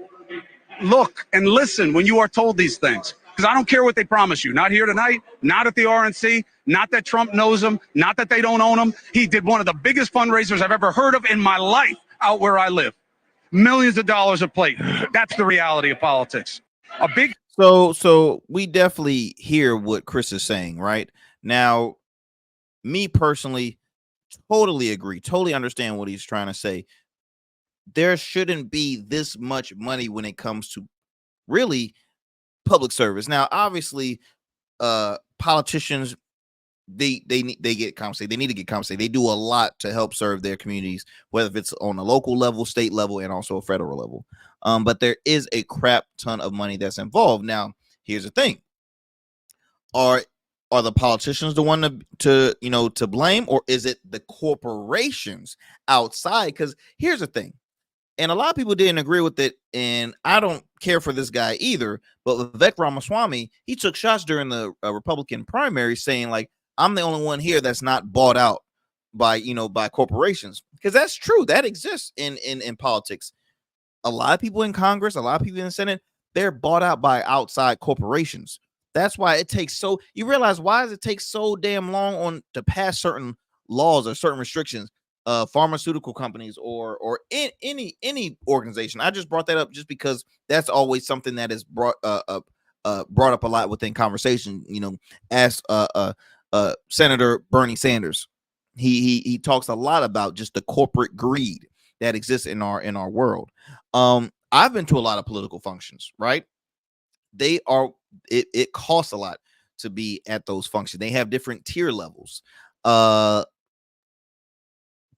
Speaker 10: and listen when you are told these things. Because I don't care what they promise you. Not here tonight, not at the RNC, not that Trump knows him, not that they don't own him. He did one of the biggest fundraisers I've ever heard of in my life out where I live. Millions of dollars a plate. That's the reality of politics. A big.
Speaker 1: So we definitely hear what Chris is saying, right? Now, me personally, totally agree, totally understand what he's trying to say. There shouldn't be this much money when it comes to really public service. Now, obviously, politicians, they get compensated. They need to get compensated. They do a lot to help serve their communities, whether it's on a local level, state level, and also a federal level. But there is a crap ton of money that's involved. Now, here's the thing: are the politicians the one to blame, or is it the corporations outside? Because here's the thing, and a lot of people didn't agree with it, and I don't care for this guy either. But Vivek Ramaswamy, he took shots during the Republican primary, saying like, "I'm the only one here that's not bought out by corporations," because that's true. That exists in politics. A lot of people in Congress, a lot of people in the Senate, they're bought out by outside corporations. That's why it takes so. You realize why does it take so damn long to pass certain laws or certain restrictions? Pharmaceutical companies or any organization. I just brought that up just because that's always something that is brought up a lot within conversation. Ask Senator Bernie Sanders. He talks a lot about just the corporate greed that exists in our world. I've been to a lot of political functions, right? It costs a lot to be at those functions. They have different tier levels.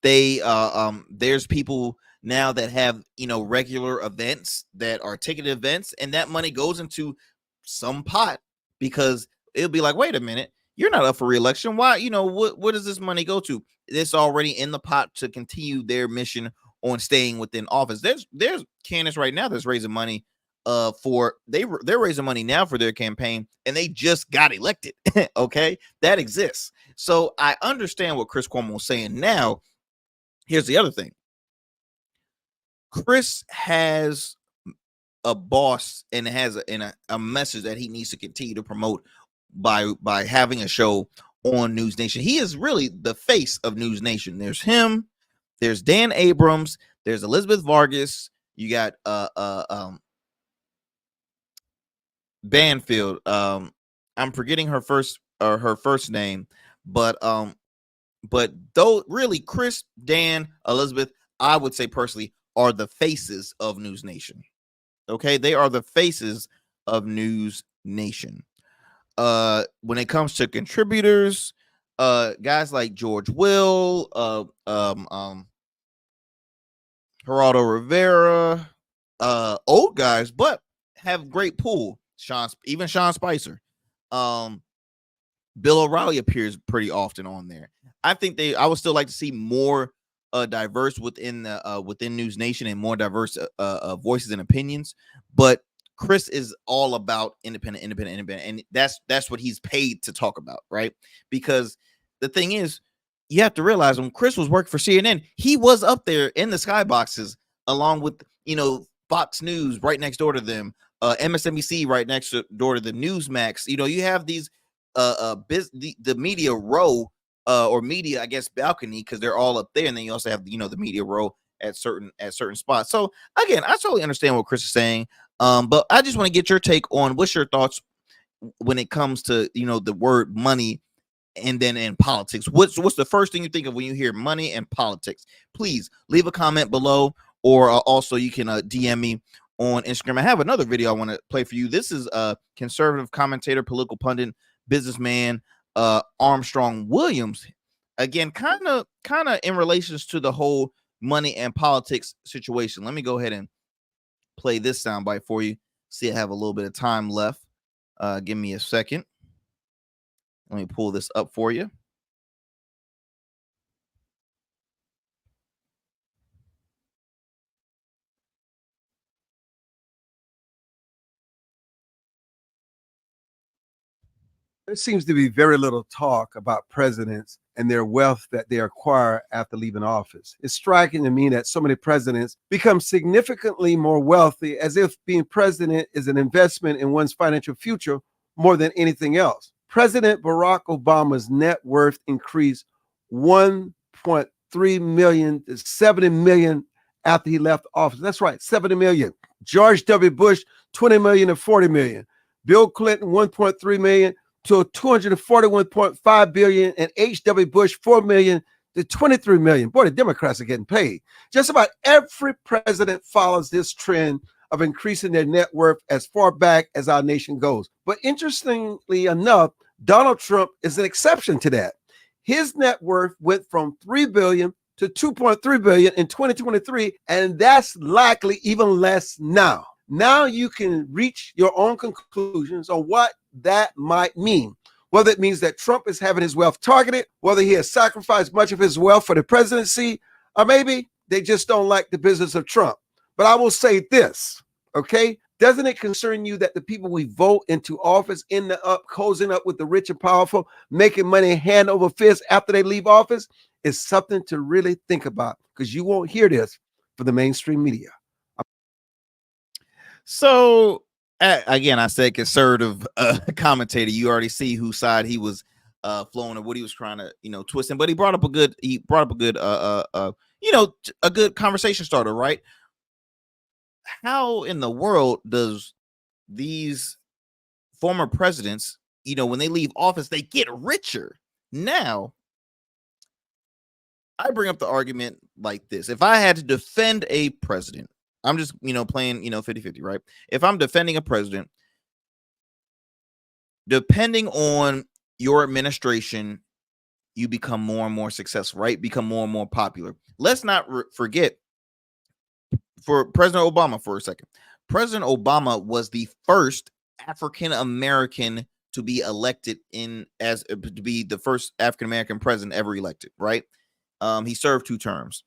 Speaker 1: There's people now that have regular events that are ticket events, and that money goes into some pot because it'll be like, wait a minute, you're not up for re-election. Why? What does this money go to? It's already in the pot to continue their mission on staying within office. There's candidates right now that's raising money they're raising money now for their campaign, and they just got elected. Okay, that exists. So I understand what Chris Cuomo is saying. Now, here's the other thing. Chris has a boss and has a message that he needs to continue to promote by having a show on NewsNation. He is really the face of NewsNation. There's him, there's Dan Abrams, there's Elizabeth Vargas, you got Banfield. I'm forgetting her first name, but though really Chris, Dan, Elizabeth, I would say personally are the faces of NewsNation. Okay, they are the faces of NewsNation. When it comes to contributors, guys like George Will, Geraldo Rivera, old guys, but have great pool. Sean Spicer, Bill O'Reilly appears pretty often on there. I would still like to see more diverse within NewsNation and more diverse voices and opinions. But Chris is all about independent, and that's what he's paid to talk about, right? Because the thing is, you have to realize when Chris was working for CNN, he was up there in the skyboxes along with Fox News right next door to them, MSNBC right next door to the Newsmax. You have these the media row or media, I guess, balcony, because they're all up there, and then you also have the media row at certain spots. So again, I totally understand what Chris is saying, but I just want to get your take on what's your thoughts when it comes to the word money and then in politics. What's the first thing you think of when you hear money and politics? Please leave a comment below, or also you can DM me on Instagram. I have another video I want to play for you. This is a conservative commentator, political pundit, businessman, Armstrong Williams. Again, kind of in relations to the whole money and politics situation. Let me go ahead and play this soundbite for you. See, I have a little bit of time left. Give me a second. Let me pull this up for you.
Speaker 11: There seems to be very little talk about presidents and their wealth that they acquire after leaving office. It's striking to me that so many presidents become significantly more wealthy, as if being president is an investment in one's financial future more than anything else. President Barack Obama's net worth increased 1.3 million to 70 million after he left office. That's right, 70 million. George W. Bush, 20 million and 40 million. Bill Clinton, 1.3 million to 241.5 billion, and H.W. Bush, 4 million to 23 million. Boy, the Democrats are getting paid. Just about every president follows this trend of increasing their net worth as far back as our nation goes. But interestingly enough, Donald Trump is an exception to that. His net worth went from 3 billion to 2.3 billion in 2023, and that's likely even less now. Now you can reach your own conclusions on what that might mean. Whether it means that Trump is having his wealth targeted, whether he has sacrificed much of his wealth for the presidency, or maybe they just don't like the business of Trump. But I will say this, okay? Doesn't it concern you that the people we vote into office end up cozying up with the rich and powerful, making money hand over fist after they leave office? It's something to really think about, because you won't hear this from the mainstream media.
Speaker 1: So again, I said conservative commentator. You already see whose side he was flowing or what he was trying to, twist in. But he brought up a good, a good conversation starter, right? How in the world does these former presidents, when they leave office, they get richer? Now, I bring up the argument like this. If I had to defend a president, I'm just, playing, 50-50, right? If I'm defending a president, depending on your administration, you become more and more successful, right? Become more and more popular. Let's not forget, for President Obama for a second, President Obama was the first African-American to be elected to be the first African-American president ever elected, right? He served 2 terms.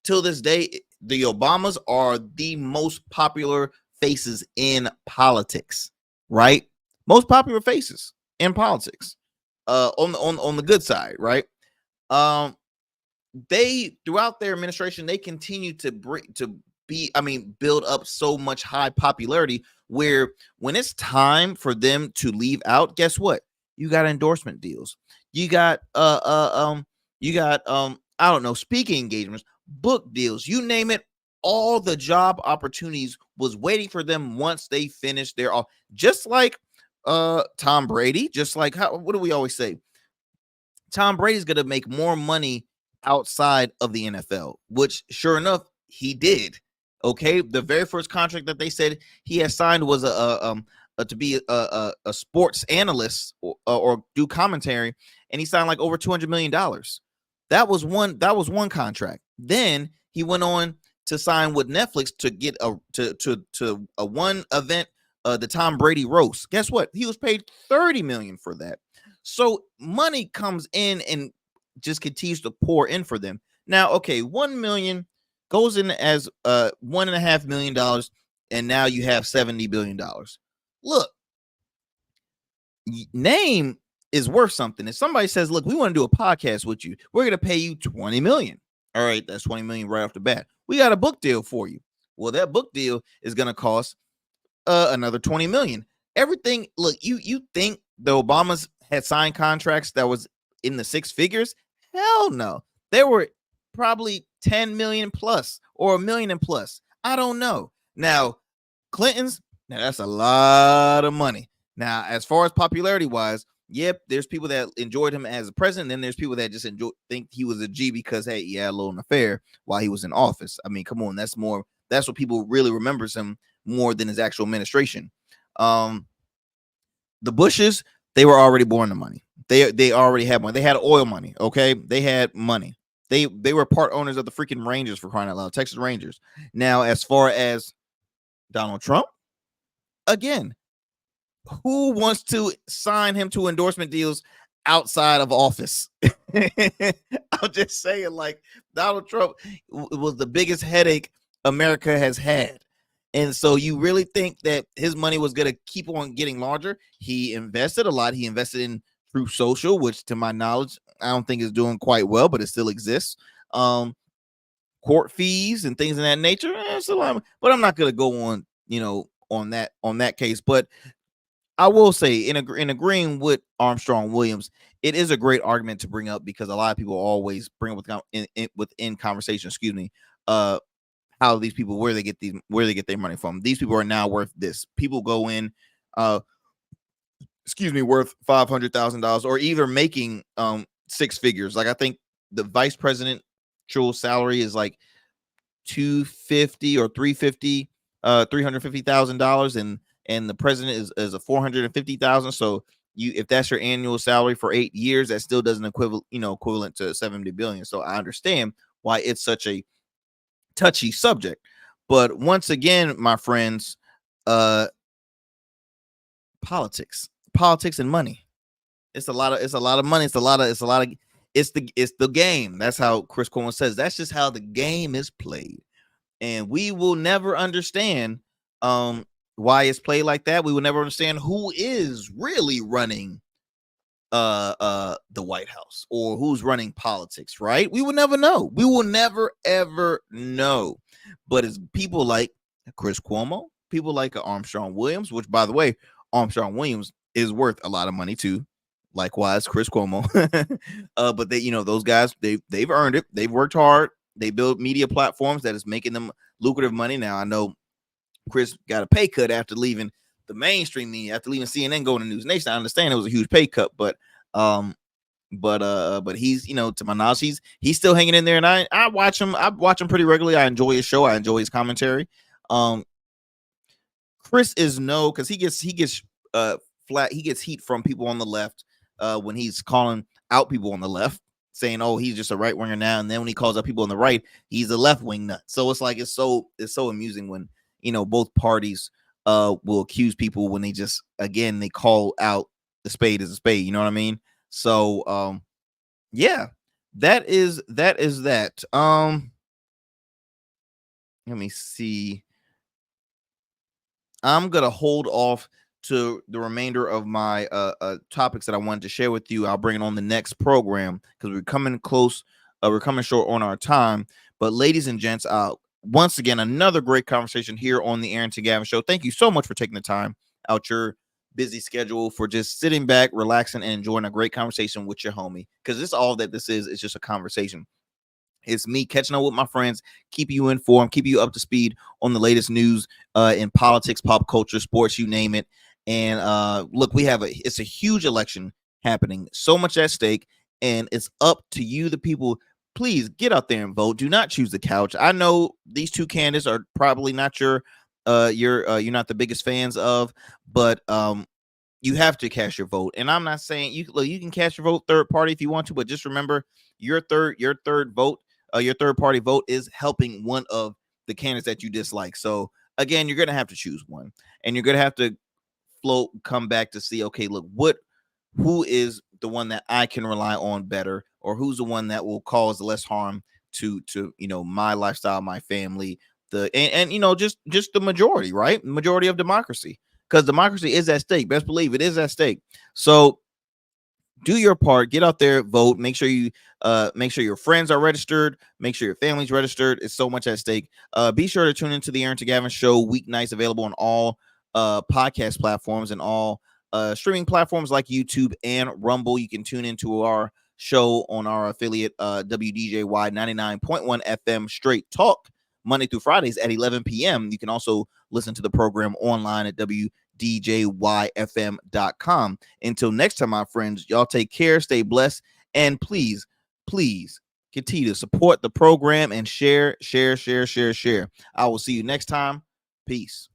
Speaker 1: Till this day, the Obamas are the most popular faces in politics, right? Most popular faces in politics, on the good side, right? They, throughout their administration, they continue to build up so much high popularity, where when it's time for them to leave out, guess what? You got endorsement deals. You got I don't know, speaking engagements, book deals, you name it. All the job opportunities was waiting for them once they finished their off. Just like Tom Brady, just like what do we always say? Tom Brady's gonna make more money outside of the NFL, which sure enough he did. Okay, the very first contract that they said he had signed was to be a sports analyst or do commentary, and he signed like over $200 million. That was one contract. Then he went on to sign with Netflix to get a one event, the Tom Brady roast. Guess what? He was paid $30 million for that. So money comes in and just continues to pour in for them. Now, okay, $1 million goes in as $1.5 million, and now you have $70 billion. Look, name is worth something. If somebody says, look, we want to do a podcast with you, we're going to pay you $20 million. All right, that's $20 million right off the bat. We got a book deal for you. Well, that book deal is going to cost another $20 million. Everything, look, you think the Obamas had signed contracts that was in the 6 figures? Hell no. They were probably 10 million plus or $1 million plus. I don't know. Now, Clinton's, now that's a lot of money. Now, as far as popularity wise, yep, there's people that enjoyed him as a president. Then there's people that just think he was a G because, hey, he had a little affair while he was in office. I mean, come on, that's what people really remembers him more than his actual administration. The Bushes, they were already born to money. They already had money. They had oil money. Okay, they had money. They were part owners of the freaking Rangers, for crying out loud, Texas Rangers. Now, as far as Donald Trump, again, who wants to sign him to endorsement deals outside of office? I'm just saying, like, Donald Trump was the biggest headache America has had. And so you really think that his money was going to keep on getting larger? He invested a lot. He invested in Truth Social, which to my knowledge, I don't think is doing quite well, but it still exists. Court fees and things of that nature. It's a lot, but I'm not going to go on, on that case. But I will say, in agreeing with Armstrong Williams, it is a great argument to bring up because a lot of people always bring up within conversation, how these people, where they get their money from. These people are now worth this. People go in, worth $500,000 or either making six figures. Like I think the vice presidential salary is like $250 or $350,000, and the president is a $450,000. So if that's your annual salary for 8 years, that still doesn't equivalent to 70 billion. So I understand why it's such a touchy subject. But once again, my friends, politics and money. It's a lot of money. It's the game. That's how Chris Cuomo says. That's just how the game is played. And we will never understand why it's played like that. We will never understand who is really running the White House or who's running politics, right? We will never know. We will never ever know. But it's people like Chris Cuomo, people like Armstrong Williams, which, by the way, Armstrong Williams is worth a lot of money too. Likewise, Chris Cuomo. But they, those guys, they've earned it. They've worked hard. They build media platforms that is making them lucrative money. Now, I know Chris got a pay cut after leaving the mainstream media, after leaving CNN, going to NewsNation. I understand it was a huge pay cut, but he's, to my knowledge, he's still hanging in there, and I watch him. I watch him pretty regularly. I enjoy his show. I enjoy his commentary. Chris is because he gets flat. He gets heat from people on the left when he's calling out people on the left, saying, "Oh, he's just a right winger now," and then when he calls out people on the right, he's a left wing nut. So it's like it's so amusing when both parties will accuse people when they call out the spade as a spade. You know what I mean? So yeah, that is that. Let me see. I'm gonna hold off to the remainder of my topics that I wanted to share with you. I'll bring it on the next program because we're coming close. We're coming short on our time. But ladies and gents, once again, another great conversation here on the Arington Gavin Show. Thank you so much for taking the time out your busy schedule, for just sitting back, relaxing, and enjoying a great conversation with your homie. Because this all that this is just a conversation. It's me catching up with my friends, keep you informed, keep you up to speed on the latest news in politics, pop culture, sports, you name it. And look, it's a huge election happening, so much at stake, and it's up to you, the people. Please get out there and vote. Do not choose the couch. I know these two candidates are probably not you're not the biggest fans of, but you have to cast your vote. And I'm not saying you can cast your vote third party if you want to, but just remember your third vote. Your third party vote is helping one of the candidates that you dislike. So again, you're going to have to choose one, and you're going to have to come back to see, okay, look, who is the one that I can rely on better, or who's the one that will cause less harm to my lifestyle, my family, just the majority, right? Majority of democracy, because democracy is at stake. Best believe it is at stake. So do your part, get out there, vote, make sure your friends are registered, make sure your family's registered. It's so much at stake. Be sure to tune into the Arington Gavin Show weeknights, available on all podcast platforms and all streaming platforms like YouTube and Rumble. You can tune into our show on our affiliate WDJY 99.1 FM Straight Talk Monday through Fridays at 11 p.m. You can also listen to the program online at WDJYFM.com. Until next time, my friends, y'all take care, stay blessed, and please continue to support the program and share. I will see you next time. Peace.